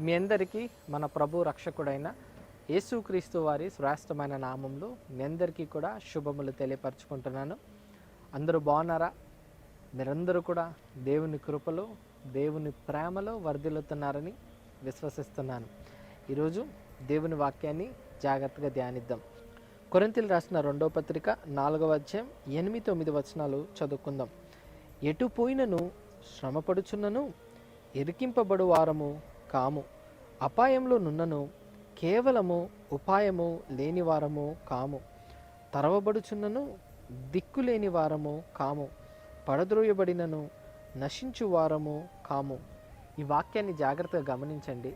మీ అందరికీ మన ప్రభు రక్షకుడైన యేసుక్రీస్తు వారి శ్రేష్టమైన నామంలో మీ అందరికీ కూడా శుభములు తెలియపరచుకుంటున్నాను. అందరూ బాగున్నారా? మీరందరూ కూడా దేవుని కృపలో, దేవుని ప్రేమలో వర్ధిల్లుతున్నారని విశ్వసిస్తున్నాను. ఈరోజు దేవుని వాక్యాన్ని జాగ్రత్తగా ధ్యానిద్దాం. కొరింథీయులకు రాసిన 2వ పత్రిక 4వ అధ్యాయం 8-9 వచనాలు చదువుకుందాం. ఎటు పోయినను శ్రమపడుచున్నను ఎరికింపబడు వారము కాము, అపాయంలో నున్నను కేవలము ఉపాయము లేని వారము కాము, తరవబడుచున్నను దిక్కులేని వారము కాము, పడద్రోయబడినను నశించు వారము కాము. ఈ వాక్యాన్ని జాగ్రత్తగా గమనించండి.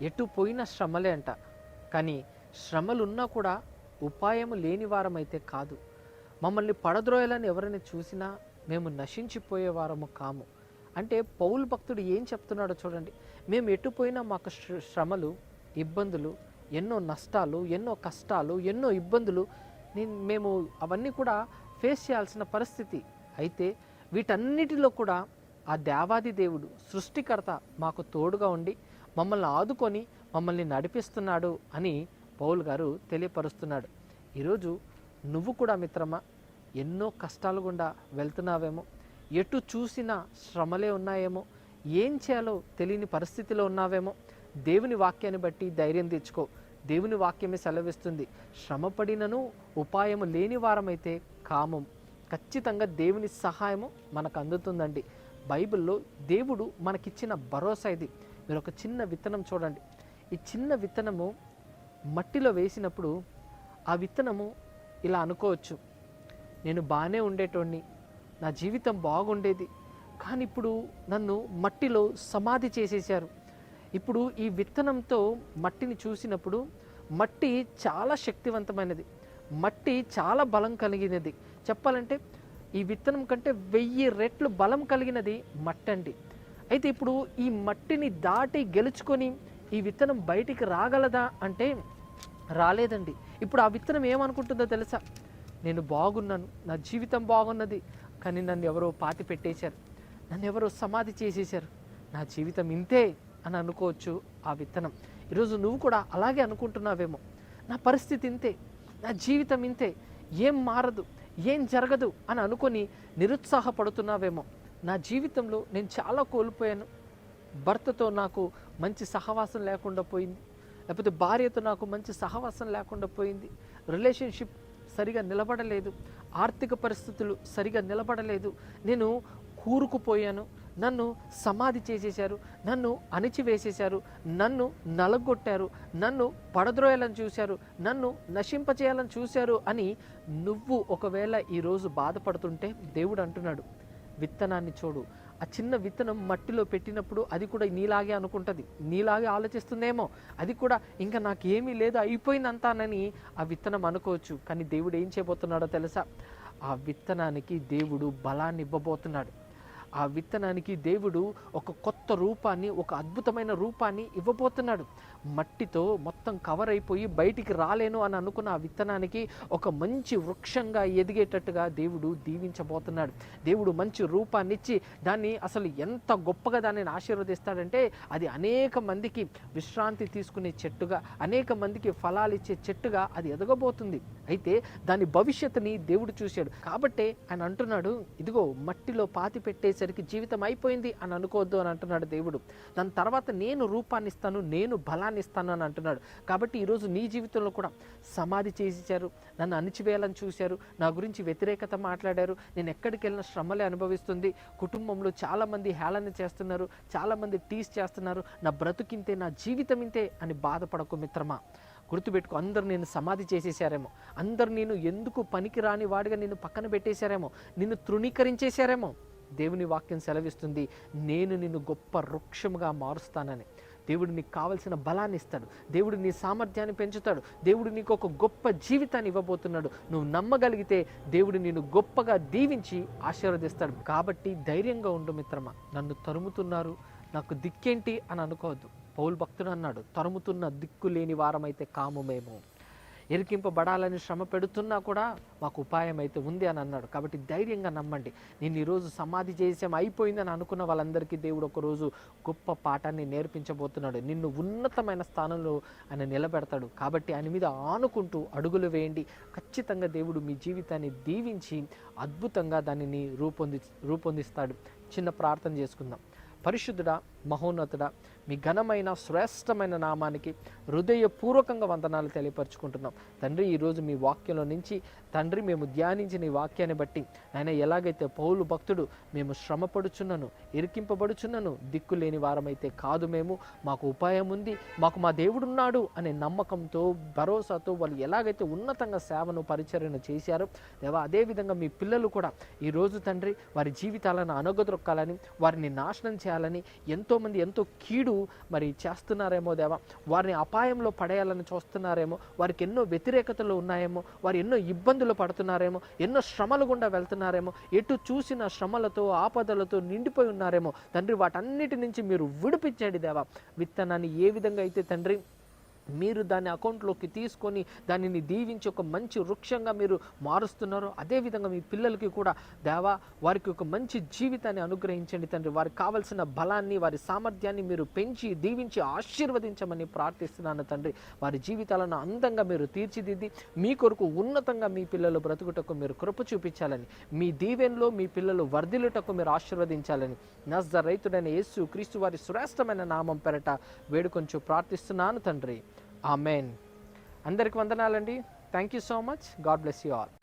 ఎటు పోయిన శ్రమలే అంట, కానీ శ్రమలున్నా కూడా ఉపాయము లేని వారమైతే కాదు. మమ్మల్ని పడద్రోయాలని ఎవరైనా చూసినా మేము నశించిపోయే వారము కాము. అంటే పౌలు భక్తుడు ఏం చెప్తున్నాడో చూడండి. మేము ఎటుపోయినా మాకు శ్రమలు, ఇబ్బందులు, ఎన్నో నష్టాలు, ఎన్నో కష్టాలు, ఎన్నో ఇబ్బందులు మేము అవన్నీ కూడా ఫేస్ చేయాల్సిన పరిస్థితి. అయితే వీటన్నిటిలో కూడా ఆ దేవాది దేవుడు, సృష్టికర్త మాకు తోడుగా ఉండి మమ్మల్ని ఆదుకొని మమ్మల్ని నడిపిస్తున్నాడు అని పౌలు గారు తెలియపరుస్తున్నాడు. ఈరోజు నువ్వు కూడా మిత్రమా ఎన్నో కష్టాలు గుండా వెళ్తున్నావేమో, ఎటు చూసినా శ్రమలే ఉన్నాయేమో, ఏం చేయాలో తెలియని పరిస్థితిలో ఉన్నావేమో. దేవుని వాక్యాన్ని బట్టి ధైర్యం తెచ్చుకో. దేవుని వాక్యమే సెలవిస్తుంది, శ్రమపడినను ఉపాయము లేని వారమైతే కామం. ఖచ్చితంగా దేవుని సహాయము మనకు అందుతుందండి. బైబిల్లో దేవుడు మనకిచ్చిన భరోసా ఇది. మీరు ఒక చిన్న విత్తనం చూడండి. ఈ చిన్న విత్తనము మట్టిలో వేసినప్పుడు ఆ విత్తనము ఇలా అనుకోవచ్చు, నేను బాగానే ఉండేటోడిని, నా జీవితం బాగుండేది, కానీ ఇప్పుడు నన్ను మట్టిలో సమాధి చేసేశారు. ఇప్పుడు ఈ విత్తనంతో మట్టిని చూసినప్పుడు మట్టి చాలా శక్తివంతమైనది, మట్టి చాలా బలం కలిగినది. చెప్పాలంటే ఈ విత్తనం కంటే 1000 రెట్లు బలం కలిగినది మట్టి అండి. అయితే ఇప్పుడు ఈ మట్టిని దాటి గెలుచుకొని ఈ విత్తనం బయటికి రాగలదా అంటే రాలేదండి. ఇప్పుడు ఆ విత్తనం ఏమనుకుంటుందో తెలుసా? నేను బాగున్నాను, నా జీవితం బాగున్నది, కానీ నన్ను ఎవరో పాతి పెట్టేశారు, నన్ను ఎవరో సమాధి చేసేశారు, నా జీవితం ఇంతే అని అనుకోవచ్చు ఆ విత్తనం. ఈరోజు నువ్వు కూడా అలాగే అనుకుంటున్నావేమో, నా పరిస్థితి ఇంతే, నా జీవితం ఇంతే, ఏం మారదు, ఏం జరగదు అని అనుకొని నిరుత్సాహపడుతున్నావేమో. నా జీవితంలో నేను చాలా కోల్పోయాను, భర్తతో నాకు మంచి సహవాసం లేకుండా పోయింది, లేకపోతే భార్యతో నాకు మంచి సహవాసం లేకుండా పోయింది, రిలేషన్షిప్ సరిగా నిలబడలేదు, ఆర్థిక పరిస్థితులు సరిగా నిలబడలేదు, నేను కూరుకుపోయాను, నన్ను సమాధి చేసేశారు, నన్ను అణిచివేసేశారు, నన్ను నలగొట్టారు, నన్ను పడద్రోయాలని చూశారు, నన్ను నశింపచేయాలని చూశారు అని నువ్వు ఒకవేళ ఈరోజు బాధపడుతుంటే దేవుడు అంటున్నాడు, విత్తనాన్ని చూడు. ఆ చిన్న విత్తనం మట్టిలో పెట్టినప్పుడు అది కూడా నీలాగే అనుకుంటుంది, నీలాగే ఆలోచిస్తుందేమో, అది కూడా ఇంకా నాకు ఏమీ లేదు, అయిపోయిందంతానని ఆ విత్తనం అనుకోవచ్చు. కానీ దేవుడు ఏం చేయబోతున్నాడో తెలుసా? ఆ విత్తనానికి దేవుడు బలాన్ని ఇవ్వబోతున్నాడు. ఆ విత్తనానికి దేవుడు ఒక కొత్త రూపాన్ని, ఒక అద్భుతమైన రూపాన్ని ఇవ్వబోతున్నాడు. మట్టితో మొత్తం కవర్ అయిపోయి బయటికి రాలేను అని అనుకున్న ఆ విత్తనానికి ఒక మంచి వృక్షంగా ఎదిగేటట్టుగా దేవుడు దీవించబోతున్నాడు. దేవుడు మంచి రూపాన్ని ఇచ్చి దాన్ని అసలు ఎంత గొప్పగా దానిని ఆశీర్వదిస్తాడంటే అది అనేక మందికి విశ్రాంతి తీసుకునే చెట్టుగా, అనేక మందికి ఫలాలు ఇచ్చే చెట్టుగా అది ఎదగబోతుంది. అయితే దాని భవిష్యత్తుని దేవుడు చూశాడు కాబట్టే ఆయన అంటున్నాడు, ఇదిగో మట్టిలో పాతి పెట్టేసరికి జీవితం అయిపోయింది అని అనుకోవద్దు అని అంటున్నాడు దేవుడు. దాని తర్వాత నేను రూపాన్ని ఇస్తాను, నేను బలాన్ని ఇస్తాను అని అంటున్నాడు. కాబట్టి ఈరోజు నీ జీవితంలో కూడా సమాధి చేసేశారు, నన్ను అణిచివేయాలని చూశారు, నా గురించి వ్యతిరేకత మాట్లాడారు, నేను ఎక్కడికి వెళ్ళిన శ్రమలే అనుభవిస్తుంది, కుటుంబంలో చాలామంది హేళన చేస్తున్నారు, చాలామంది టీస్ చేస్తున్నారు, నా బ్రతుకింతే, నా జీవితం ఇంతే అని బాధపడకు మిత్రమా. గుర్తుపెట్టుకో, అందరు నేను సమాధి చేసేసారేమో, అందరు నేను ఎందుకు పనికిరాని వాడిగా నిన్ను పక్కన పెట్టేశారేమో, నిన్ను తృణీకరించేశారేమో. దేవుని వాక్యం సెలవిస్తుంది, నేను నిన్ను గొప్ప వృక్షముగా మారుస్తానని. దేవుడు నీకు కావలసిన బలాన్ని ఇస్తాడు, దేవుడు నీ సామర్థ్యాన్ని పెంచుతాడు, దేవుడు నీకు ఒక గొప్ప జీవితాన్ని ఇవ్వబోతున్నాడు. నువ్వు నమ్మగలిగితే దేవుడు నిన్ను గొప్పగా దీవించి ఆశీర్వదిస్తాడు. కాబట్టి ధైర్యంగా ఉండు మిత్రమా. నన్ను తరుముతున్నారు, నాకు దిక్కేంటి అని అనుకోవద్దు. పౌలు భక్తుడు అన్నాడు, తరుముతున్న దిక్కు లేని వారమైతే కాము మేము. ఇరికింపబడాలని శ్రమ పెడుతున్నా కూడా మాకు ఉపాయం అయితే ఉంది అని అన్నాడు. కాబట్టి ధైర్యంగా నమ్మండి. నేను ఈరోజు సమాధి చేసాం అయిపోయిందని అనుకున్న వాళ్ళందరికీ దేవుడు ఒకరోజు గొప్ప పాఠాన్ని నేర్పించబోతున్నాడు. నిన్ను ఉన్నతమైన స్థానంలో ఆయన నిలబెడతాడు. కాబట్టి ఆయన మీద ఆనుకుంటూ అడుగులు వేయండి. ఖచ్చితంగా దేవుడు మీ జీవితాన్ని దీవించి అద్భుతంగా దానిని రూపొందిస్తాడు. చిన్న ప్రార్థన చేసుకుందాం. పరిశుద్ధుడా, మహోన్నతుడా, మీ ఘనమైన శ్రేష్టమైన నామానికి హృదయపూర్వకంగా వందనాలు తెలియపరుచుకుంటున్నాం తండ్రి. ఈరోజు మీ వాక్యంలో నుంచి తండ్రి మేము ధ్యానించిన ఈ వాక్యాన్ని బట్టి ఆయన ఎలాగైతే పౌలు భక్తుడు మేము శ్రమపడుచున్నను, ఇరికింపబడుచున్నను, దిక్కు లేని వారమైతే కాదు, మేము మాకు ఉపాయం ఉంది, మాకు మా దేవుడున్నాడు అనే నమ్మకంతో భరోసాతో వాళ్ళు ఎలాగైతే ఉన్నతంగా సేవను పరిచర్యను చేశారో దేవా, అదేవిధంగా మీ పిల్లలు కూడా ఈరోజు తండ్రి వారి జీవితాలను అనగదొక్కాలని, వారిని నాశనం చేయాలని ఎంతోమంది ఎంతో కీడు మరి చేస్తున్నారేమో దేవా, వారిని అపాయంలో పడేయాలని చూస్తున్నారేమో, వారికి ఎన్నో వ్యతిరేకతలు ఉన్నాయేమో, వారు ఎన్నో ఇబ్బందులు పడుతున్నారేమో, ఎన్నో శ్రమలు గుండా వెళ్తున్నారేమో, ఎటు చూసిన శ్రమలతో ఆపదలతో నిండిపోయి ఉన్నారేమో తండ్రి. వాటన్నిటి నుంచి మీరు విడిపించండి దేవా. విత్తనాన్ని ఏ విధంగా అయితే తండ్రి మీరు దాన్ని అకౌంట్లోకి తీసుకొని దానిని దీవించి ఒక మంచి వృక్షంగా మీరు మారుస్తున్నారు, అదేవిధంగా మీ పిల్లలకి కూడా దేవా వారికి ఒక మంచి జీవితాన్ని అనుగ్రహించండి తండ్రి. వారికి కావలసిన బలాన్ని, వారి సామర్థ్యాన్ని మీరు పెంచి దీవించి ఆశీర్వదించమని ప్రార్థిస్తున్నాను తండ్రి. వారి జీవితాలను అందంగా మీరు తీర్చిదిద్ది మీ కొరకు ఉన్నతంగా మీ పిల్లలు బ్రతుకుటకు మీరు కృప చూపించాలని, మీ దీవెనలో మీ పిల్లలు వర్ధిల్లుటకు మీరు ఆశీర్వదించాలని నజరేయుడైన యేసు క్రీస్తు వారి శ్రేష్టమైన నామం పెరట వేడుకొంచు ప్రార్థిస్తున్నాను తండ్రి. ఆమెన్. అందరికి వందనాలండి. Thank you so much. God bless you all.